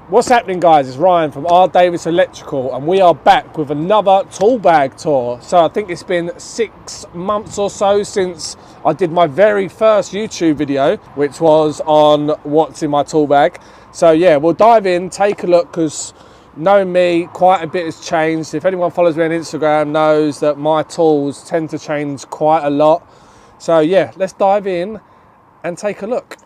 What's happening, guys? It's Ryan from R. Davis Electrical, and we are back with another tool bag tour. So I think it's been 6 months or so since I did my very first YouTube video, which was on what's in my tool bag. So yeah, we'll dive in, take a look, because knowing me, quite a bit has changed. If anyone follows me on Instagram knows that my tools tend to change quite a lot. So yeah, let's dive in and take a look.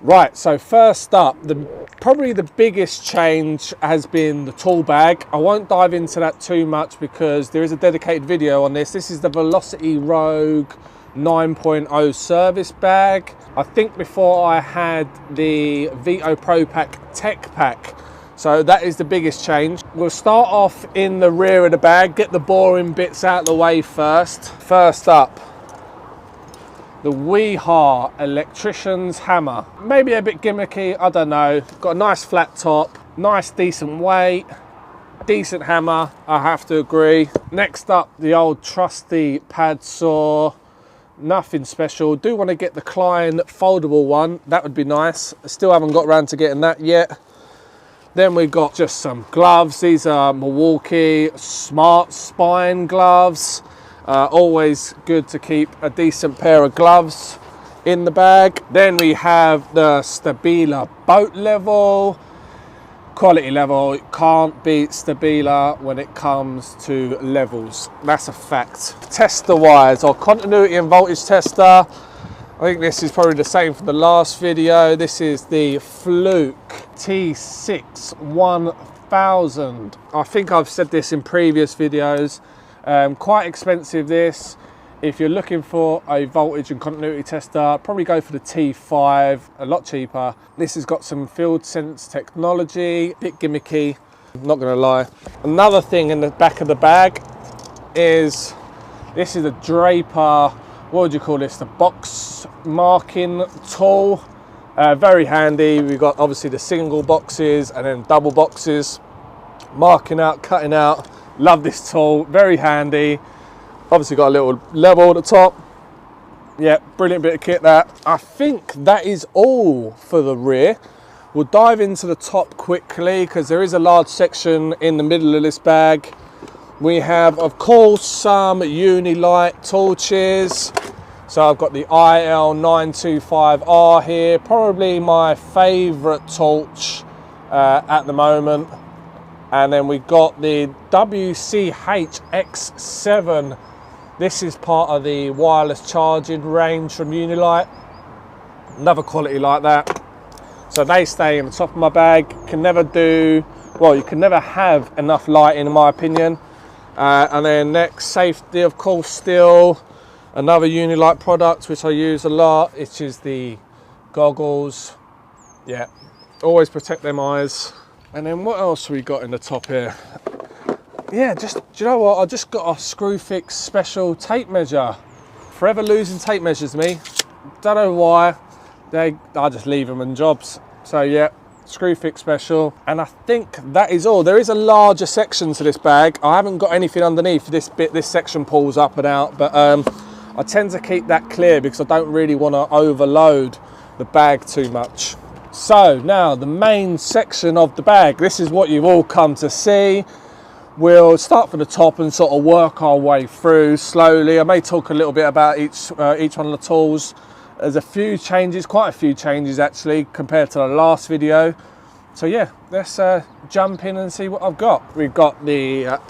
Right, so first up, probably the biggest change has been the tool bag. I won't dive into that too much because there is a dedicated video on this. This is the Velocity Rogue 9.0 service bag. I think before I had the Vito Pro Pack Tech Pack. So that is the biggest change. We'll start off in the rear of the bag, get the boring bits out of the way first. First up, the Weeha Electricians hammer. Maybe a bit gimmicky, I don't know. Got a nice flat top, nice decent weight, decent hammer, I have to agree. Next up, the old trusty pad saw. Nothing special. Do want to get the Klein foldable one, that would be nice. Still haven't got around to getting that yet. Then we've got just some gloves. These are Milwaukee Smart Spine gloves. Always good to keep a decent pair of gloves in the bag. Then we have the Stabila boat level. Quality level, can't beat Stabila when it comes to levels. That's a fact. Tester wise, or continuity and voltage tester. I think this is probably the same from the last video. This is the Fluke T6 1000. I think I've said this in previous videos. Quite expensive this. If you're looking for a voltage and continuity tester, probably go for the T5, a lot cheaper. This has got some field sense technology, a bit gimmicky, not gonna lie. Another thing in the back of the bag is, this is a Draper, what would you call this? The box marking tool. Very handy. We've got obviously the single boxes and then double boxes. Marking out, cutting out. Love this tool, very handy. Obviously got a little level at the top. Yeah, brilliant bit of kit that. I think that is all for the rear. We'll dive into the top quickly because there is a large section in the middle of this bag. We have, of course, some Unilight torches. So I've got the IL925R here, probably my favorite torch at the moment. And then we got the WCH-X7. This is part of the wireless charging range from Unilight. Another quality like that. So they stay in the top of my bag. Can never do, well, you can never have enough lighting in my opinion. And then next, safety, of course, still another Unilight product which I use a lot, which is the goggles. Yeah, always protect them eyes. And then what else we got in the top here? Yeah, just, do you know what? I just got a Screwfix special tape measure. Forever losing tape measures, me. Don't know why. I just leave them in jobs. So yeah, Screwfix special. And I think that is all. There is a larger section to this bag. I haven't got anything underneath this bit. This section pulls up and out, but I tend to keep that clear because I don't really want to overload the bag too much. So now the main section of the bag, this is what you've all come to see. We'll start from the top and sort of work our way through slowly. I may talk a little bit about each one of the tools. There's a few changes, quite a few changes actually compared to the last video. So yeah, let's jump in and see what I've got. We've got the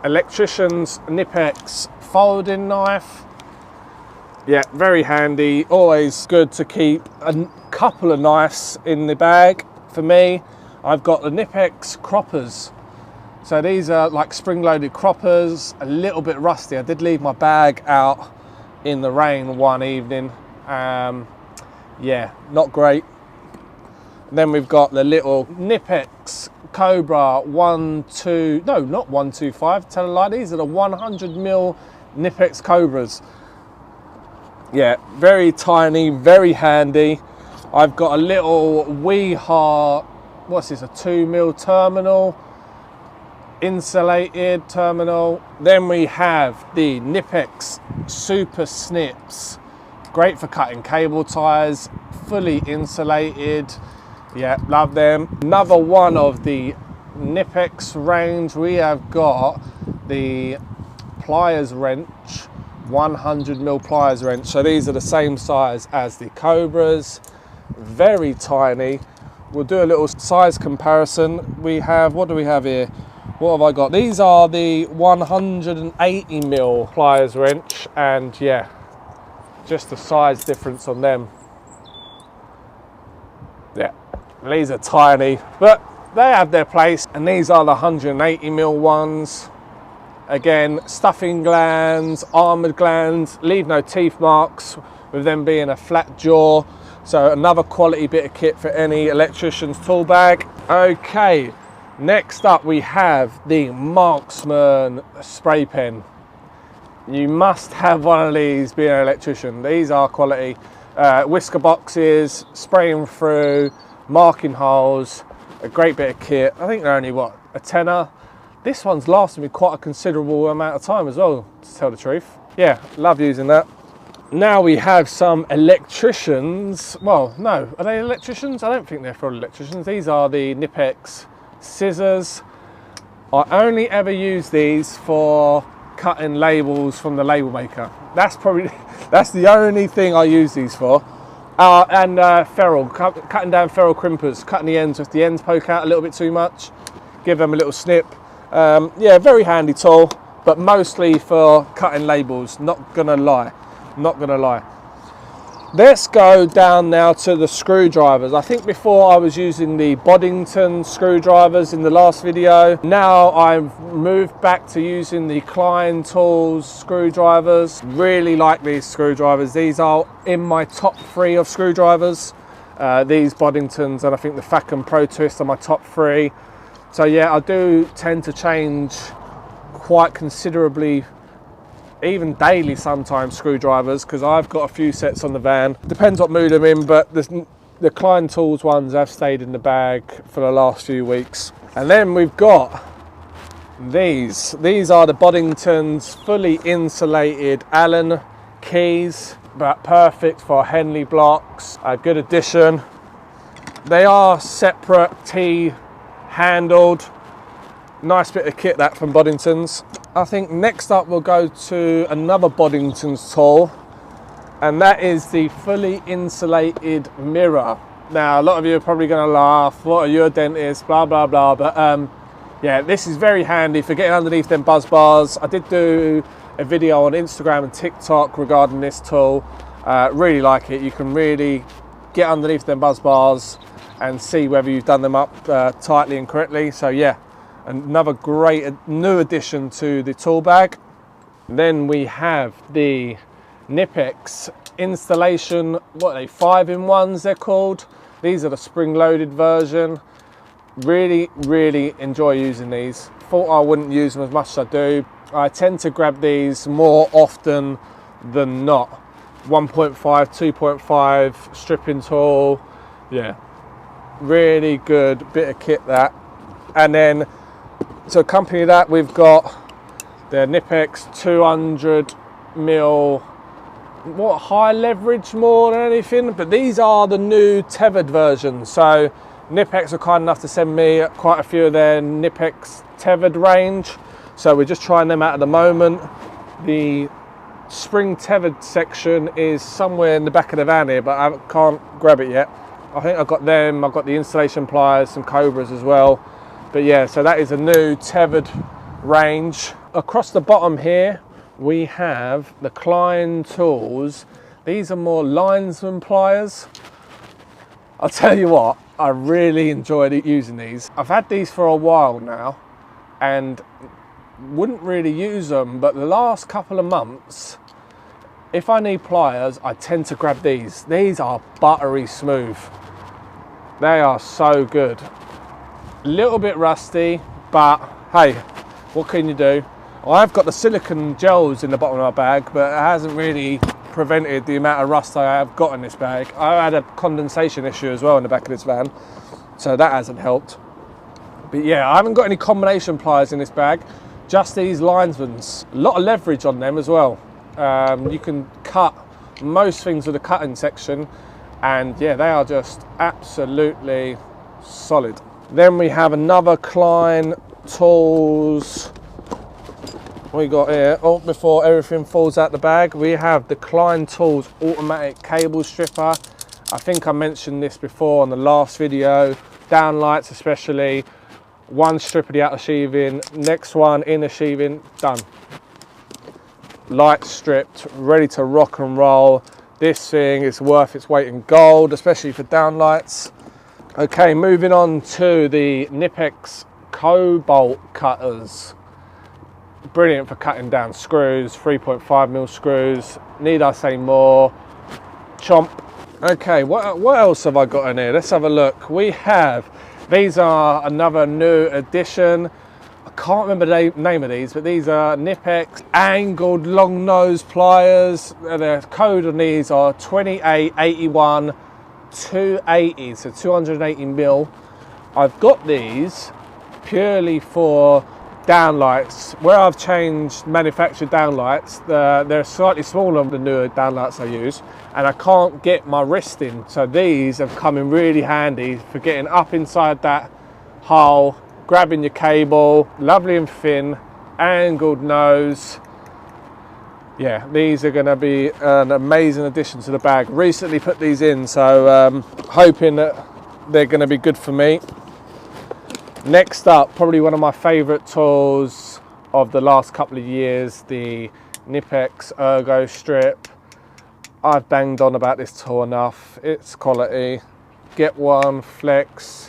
Electricians Nipex folding knife. Yeah, very handy, always good to keep a couple of knives in the bag. For me, I've got the Nipex croppers. So these are like spring-loaded croppers, a little bit rusty. I did leave my bag out in the rain one evening. Yeah, not great. And then we've got the little Nipex Cobra 125, tell a lie, these are the 100mm Nipex Cobras. Yeah, very tiny, very handy. I've got a little Weeha, what's this, a 2mm terminal. insulated terminal. Then we have the Knipex Super Snips, great for cutting cable ties, fully insulated. Yeah, love them. Another one of the Knipex range, we have got the pliers wrench, 100mm pliers wrench. So these are the same size as the Cobras, very tiny. We'll do a little size comparison. We have, what do we have here? What have I got? These are the 180mm pliers wrench, and yeah, just the size difference on them. Yeah, these are tiny, but they have their place. And these are the 180mm ones. Again, stuffing glands, armoured glands, leave no teeth marks with them being a flat jaw. So another quality bit of kit for any electrician's tool bag. Okay, next up we have the Marksman spray pen. You must have one of these being an electrician. These are quality. Whisker boxes, spraying through, marking holes, a great bit of kit. I think they're only, what, a tenner? This one's lasted me quite a considerable amount of time as well, to tell the truth. Yeah, love using that. Now we have some Electricians. Well, no, are they Electricians? I don't think they're for electricians. These are the Knipex scissors. I only ever use these for cutting labels from the label maker. That's the only thing I use these for. And ferrule, cutting down ferrule crimpers, cutting the ends if the ends poke out a little bit too much, give them a little snip. Yeah, very handy tool, but mostly for cutting labels, not gonna lie. Let's go down now to the screwdrivers. I think before I was using the Boddington screwdrivers in the last video. Now I've moved back to using the Klein Tools screwdrivers. Really like these screwdrivers. These are in my top 3 of screwdrivers. These Boddingtons and I think the Facom Pro Twist are my top 3. So yeah, I do tend to change quite considerably, even daily sometimes, screwdrivers, because I've got a few sets on the van. Depends what mood I'm in, but the Klein Tools ones have stayed in the bag for the last few weeks. And then we've got these. These are the Boddingtons fully insulated Allen keys, but perfect for Henley blocks. A good addition. They are separate T-handled. Nice bit of kit that from Boddingtons. I think next up we'll go to another Boddingtons tool, and that is the fully insulated mirror. Now a lot of you are probably going to laugh, what are you, a dentist, blah blah blah, but yeah, this is very handy for getting underneath them buzz bars. I did do a video on Instagram and TikTok regarding this tool. Really like it. You can really get underneath them buzz bars and see whether you've done them up tightly and correctly. So yeah, another great new addition to the tool bag. Then we have the Knipex installation, what are they, 5-in-1s they're called. These are the spring-loaded version. Really enjoy using these. Thought I wouldn't use them as much as I do. I tend to grab these more often than not. 1.5, 2.5 stripping tool. Yeah, really good bit of kit that. And then to accompany that, we've got the Knipex 200mm, what, high leverage more than anything, but these are the new tethered versions. So Knipex are kind enough to send me quite a few of their Knipex tethered range, so we're just trying them out at the moment. The spring tethered section is somewhere in the back of the van here, but I can't grab it yet. I think I've got them, I've got the installation pliers, some Cobras as well. But yeah, so that is a new tethered range. Across the bottom here, we have the Klein Tools. These are more linesman pliers. I'll tell you what, I really enjoyed using these. I've had these for a while now and wouldn't really use them, but the last couple of months, if I need pliers, I tend to grab these. These are buttery smooth. They are so good. A little bit rusty, but hey, what can you do? I've got the silicone gels in the bottom of my bag, but it hasn't really prevented the amount of rust I have got in this bag. I had a condensation issue as well in the back of this van, so that hasn't helped. But yeah, I haven't got any combination pliers in this bag, just these linesmans. A lot of leverage on them as well. You can cut most things with the cutting section, and yeah, they are just absolutely solid. Then we have another Klein tools. We got here, oh, before everything falls out the bag, we have the Klein Tools automatic cable stripper. I think I mentioned this before on the last video. Downlights especially, one strip of the outer sheathing, next one inner sheathing, done. Light stripped, ready to rock and roll. This thing is worth its weight in gold, especially for downlights. Okay, moving on to the Knipex Cobalt cutters. Brilliant for cutting down screws, 3.5mm screws. Need I say more? Chomp. Okay, what else have I got in here? Let's have a look. We have, these are another new addition. I can't remember the name of these, but these are Knipex angled long nose pliers. The code on these are 2881 280, so 280mm. I've got these purely for downlights. Where I've changed manufactured downlights, they're slightly smaller than the newer downlights I use, and I can't get my wrist in. So these have come in really handy for getting up inside that hole, grabbing your cable, lovely and thin, angled nose. Yeah, these are going to be an amazing addition to the bag. Recently put these in, so hoping that they're going to be good for me. Next up, probably one of my favourite tools of the last couple of years, the Knipex Ergo Strip. I've banged on about this tool enough. It's quality. Get one, flex,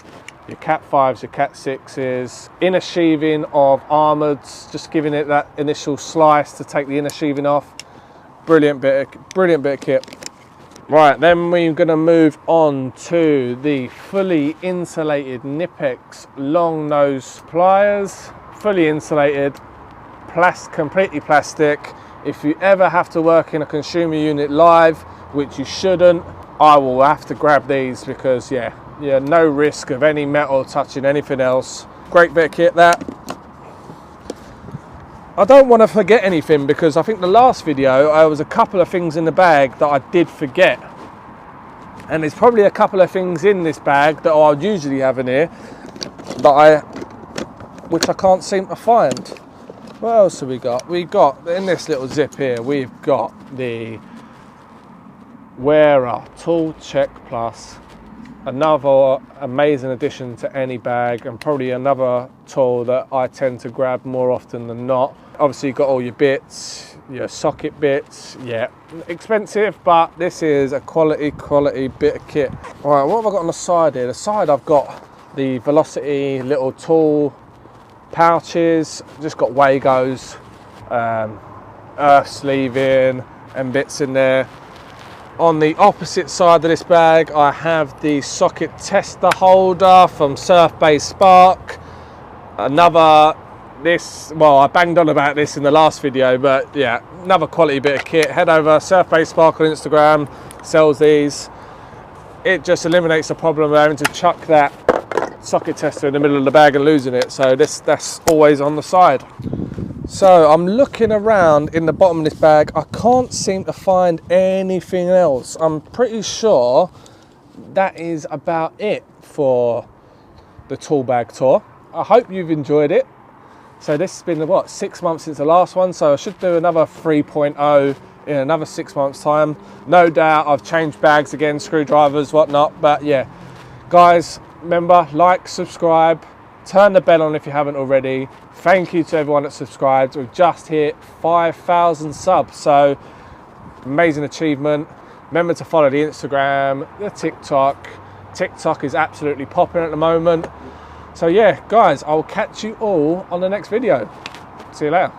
your Cat 5s, your Cat 6s. Inner sheathing of armoured, just giving it that initial slice to take the inner sheathing off. Brilliant bit of kit. Right, then we're going to move on to the fully insulated Knipex long nose pliers. Fully insulated, completely plastic. If you ever have to work in a consumer unit live, which you shouldn't, I will have to grab these because yeah, no risk of any metal touching anything else. Great bit of kit that. I don't want to forget anything because I think the last video there was a couple of things in the bag that I did forget, and there's probably a couple of things in this bag that I would usually have in here which I can't seem to find. What else have we got? We got in this little zip here, we've got the Wearer Tool Check Plus. Another amazing addition to any bag, and probably another tool that I tend to grab more often than not. Obviously you've got all your bits, your socket bits. Yeah, expensive, but this is a quality bit of kit. All right, what have I got on the side here? The side I've got the Velocity little tool pouches, just got Wagos, earth sleeving and bits in there. On the opposite side of this bag, I have the socket tester holder from Surf Base Spark. Well, I banged on about this in the last video, but yeah, another quality bit of kit. Head over, Surf Base Spark on Instagram, sells these. It just eliminates the problem of having to chuck that socket tester in the middle of the bag and losing it. So that's always on the side. So I'm looking around in the bottom of this bag. I can't seem to find anything else. I'm pretty sure that is about it for the tool bag tour. I hope you've enjoyed it. So this has been, what, 6 months since the last one, so I should do another 3.0 in another 6 months time. No doubt I've changed bags again, screwdrivers, whatnot, but yeah. Guys, remember, like, subscribe, turn the bell on if you haven't already. Thank you to everyone that subscribed. We've just hit 5,000 subs, so amazing achievement. Remember to follow the Instagram, the TikTok. TikTok is absolutely popping at the moment. So yeah, guys, I'll catch you all on the next video. See you later.